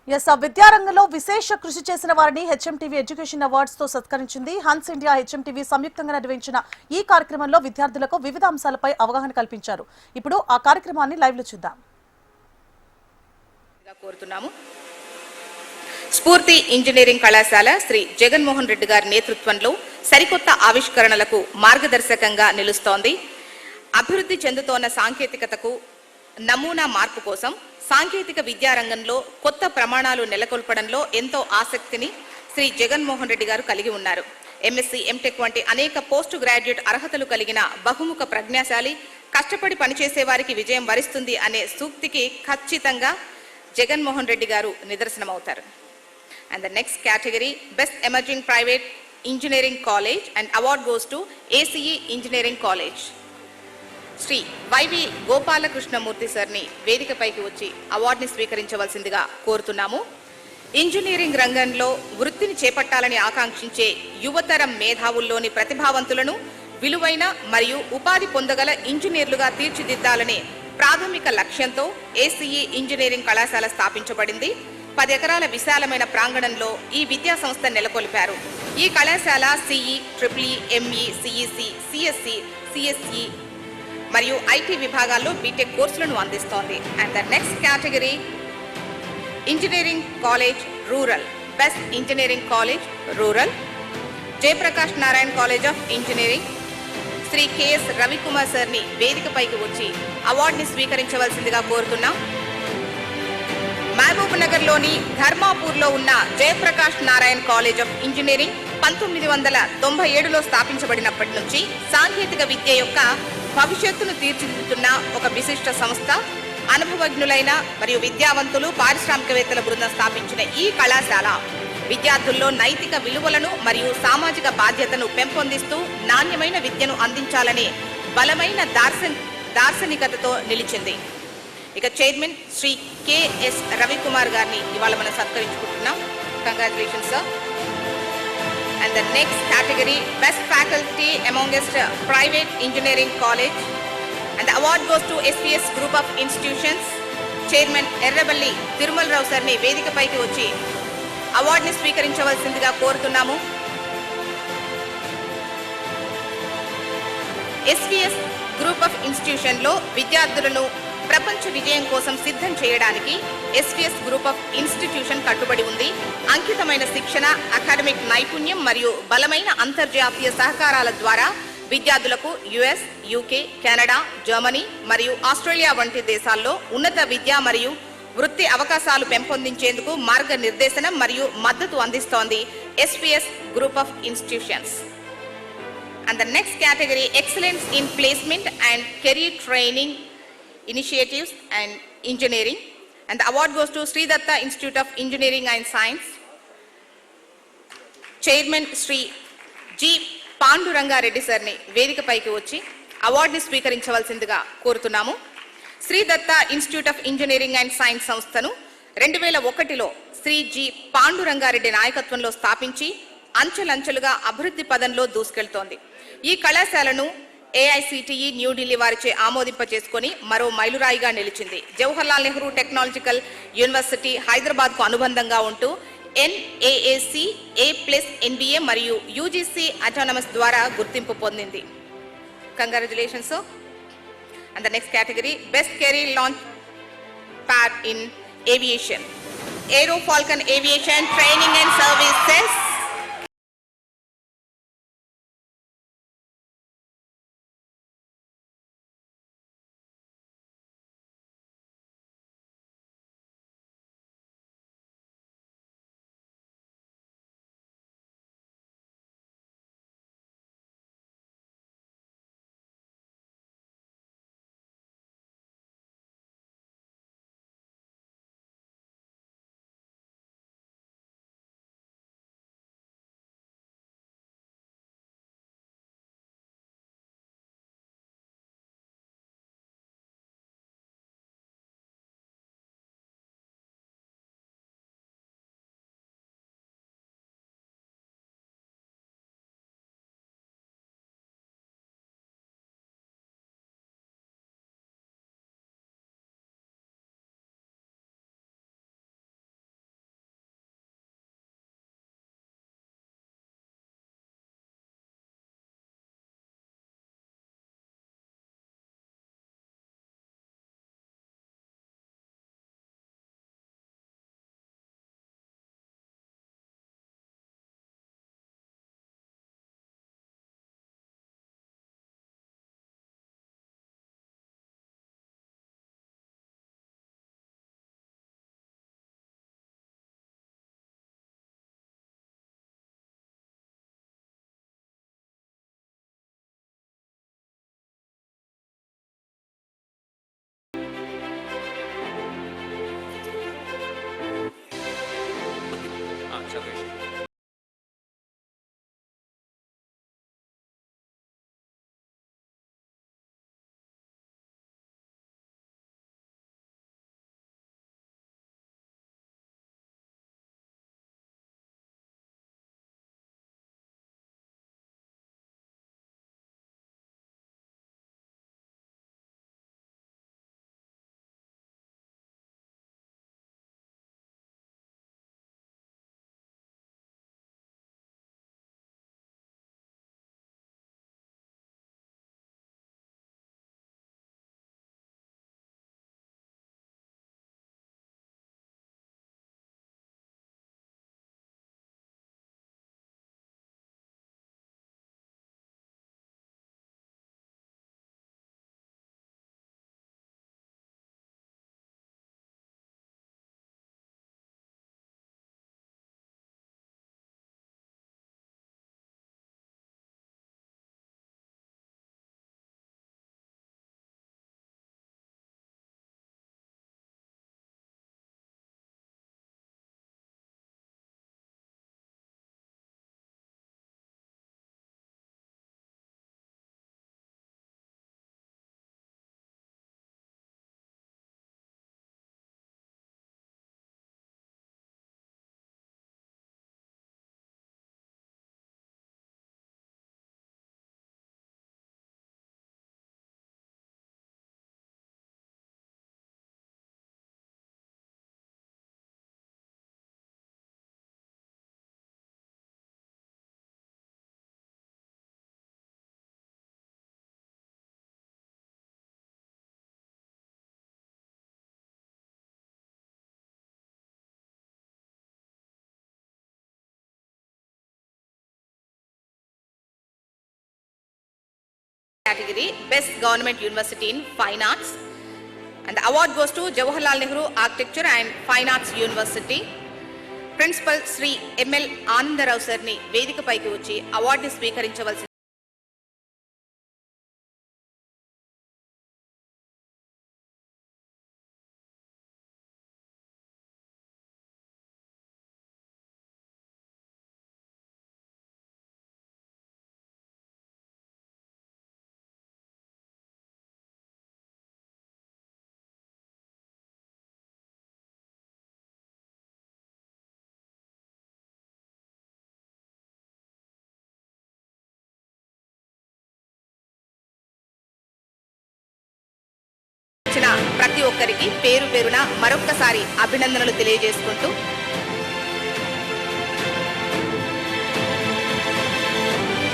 విద్యారంగంలో విశేష కృషి చేసిన వారిని హెచ్ఎంటీవీ ఎడ్యుకేషన్ అవార్డ్స్ తో సత్కరించింది. హన్స్ ఇండియా హెచ్ఎంటీవీ సంయుక్తంగా నిర్వహించిన ఈ కార్యక్రమంలో విద్యార్థులకు వివిధ అంశాలపై అవగాహన కల్పించారు. ఇప్పుడు ఆ కార్యక్రమాన్ని లైవ్ లో చూద్దాం. స్ఫూర్తి ఇంజనీరింగ్ కళాశాల శ్రీ జగన్మోహన్ రెడ్డి గారి నేతృత్వంలో సరికొత్త ఆవిష్కరణలకు మార్గదర్శకంగా నిలుస్తోంది. అభివృద్ధి చెందుతోన్న సాంకేతికతకు నమూనా మార్పు కోసం సాంకేతిక విద్యారంగంలో కొత్త ప్రమాణాలు నెలకొల్పడంలో ఎంతో ఆసక్తిని శ్రీ జగన్మోహన్ రెడ్డి గారు కలిగి ఉన్నారు. ఎంఎస్సీ, ఎంటెక్ వంటి అనేక పోస్ట్ గ్రాడ్యుయేట్ అర్హతలు కలిగిన బహుముఖ ప్రజ్ఞాశాలి, కష్టపడి పనిచేసే వారికి విజయం వరిస్తుంది అనే సూక్తికి ఖచ్చితంగా జగన్మోహన్ రెడ్డి గారు నిదర్శనమవుతారు. And the next category, Best Emerging Private Engineering College, and award goes to ACE Engineering College. Shri YV Gopalakrishnamurthy సార్ని వేదికపైకి వచ్చి అవార్డుని స్వీకరించవలసిందిగా కోరుతున్నాము. ఇంజనీరింగ్ రంగంలో వృత్తిని చేపట్టాలని ఆకాంక్షించే యువతరం మేధావుల్లోని ప్రతిభావంతులను విలువైన మరియు ఉపాధి పొందగల ఇంజనీర్లుగా తీర్చిదిద్దాలనే ప్రాథమిక లక్ష్యంతో ఏసీఈ ఇంజనీరింగ్ కళాశాల స్థాపించబడింది. 10 ఎకరాల విశాలమైన ప్రాంగణంలో ఈ విద్యా సంస్థ నెలకొల్పారు. ఈ కళాశాల CE, triple E, ME, CEC, CSC, CSE మరియు ఐటీ విభాగాల్లో బీటెక్ కోర్సులను అందిస్తోంది. And the next category, engineering college rural. Best engineering college rural, Jayaprakash Narayan college of engineering. Shri KS Ravikumar సార్ని వేదికపైకి వచ్చి అవార్డుని స్వీకరించవలసిందిగా కోరుతున్నాం. మహబూబ్ నగర్లోని ధర్మాపూర్లో ఉన్న Jayaprakash Narayan college of engineering 1997లో స్థాపించబడినప్పటి నుంచి సాంకేతిక విద్య యొక్క భవిష్యత్తును తీర్చిదిద్దుతున్న ఒక విశిష్ట సంస్థ. అనుభవజ్ఞులైన మరియు విద్యావంతులు, పారిశ్రామికవేత్తల బృందం స్థాపించిన ఈ కళాశాల విద్యార్థుల్లో నైతిక విలువలను మరియు సామాజిక బాధ్యతను పెంపొందిస్తూ నాణ్యమైన విద్యను అందించాలనే బలమైన దార్శనికతతో నిలిచింది. ఇక చైర్మన్ శ్రీ కెఎస్ రవికుమార్ గారిని ఇవాళ మనం సత్కరించుకుంటున్నాం. Congratulations sir. And the next category, best faculty amongst private engineering college, and the award goes to SPS group of institutions. Chairman Errabelli Tirumalarao సార్ని వేదికపైకి వచ్చి అవార్డుని స్వీకరించవలసిందిగా కోరుతున్నాము. ఎస్పీఎస్ గ్రూప్ ఆఫ్ ఇన్స్టిట్యూషన్లో విద్యార్థులను ప్రపంచ విజయం కోసం సిద్ధం చేయడానికి ఎస్పీఎస్ గ్రూప్ ఆఫ్ ఇన్స్టిట్యూషన్ కట్టుబడి ఉంది. అంకితమైన శిక్షణ, అకాడమిక్ నైపుణ్యం మరియు బలమైన అంతర్జాతీయ సహకారాల ద్వారా విద్యార్థులకు యుఎస్, యూకే, కెనడా, జర్మనీ మరియు ఆస్ట్రేలియా వంటి దేశాల్లో ఉన్నత విద్య మరియు వృత్తి అవకాశాలు పెంపొందించేందుకు మార్గనిర్దేశనం మరియు మద్దతు అందిస్తోంది SPS group of institutions. And the next category, excellence in placement and career training initiatives and engineering, and the award goes to Sri Datta Institute of Engineering and Science. Chairman Sri G Panduranga Reddy సార్ని వేదికపైకి వచ్చి అవార్డుని స్వీకరించవలసిందిగా కోరుతున్నాము. Shri Datta institute of engineering and science సంస్థను 2001లో Shri G Panduranga Reddy నాయకత్వంలో స్థాపించి అంచెలంచెలుగా అభివృద్ధి పదంలో దూసుకెళ్తోంది. ఈ కళాశాలను ఏఐసిటిఈ న్యూఢిల్లీ వారిచే ఆమోదింపచేసుకొని మరో మైలురాయిగా నిలిచింది. జవహర్లాల్ నెహ్రూ టెక్నాలజికల్ యూనివర్సిటీ హైదరాబాద్కు అనుబంధంగా ఉంటూ ఎన్ఏఏసి A+ NBA మరియు యూజీసీ అటానమస్ ద్వారా గుర్తింపు పొందింది. Congratulations. And the next category, best career launch pad in aviation. Aero Falcon aviation training and services. category Best Government University in Fine Arts. And the award goes to Jawaharlal Nehru Architecture and Fine Arts University. Principal Sri ML Anandarao sir ni వేదికపైకి వచ్చి అవార్డుని స్వీకరించవలసి ప్రతి ఒక్కరికి పేరు పేరున మరొక్కసారి అభినందనలు తెలియజేసుకుంటూ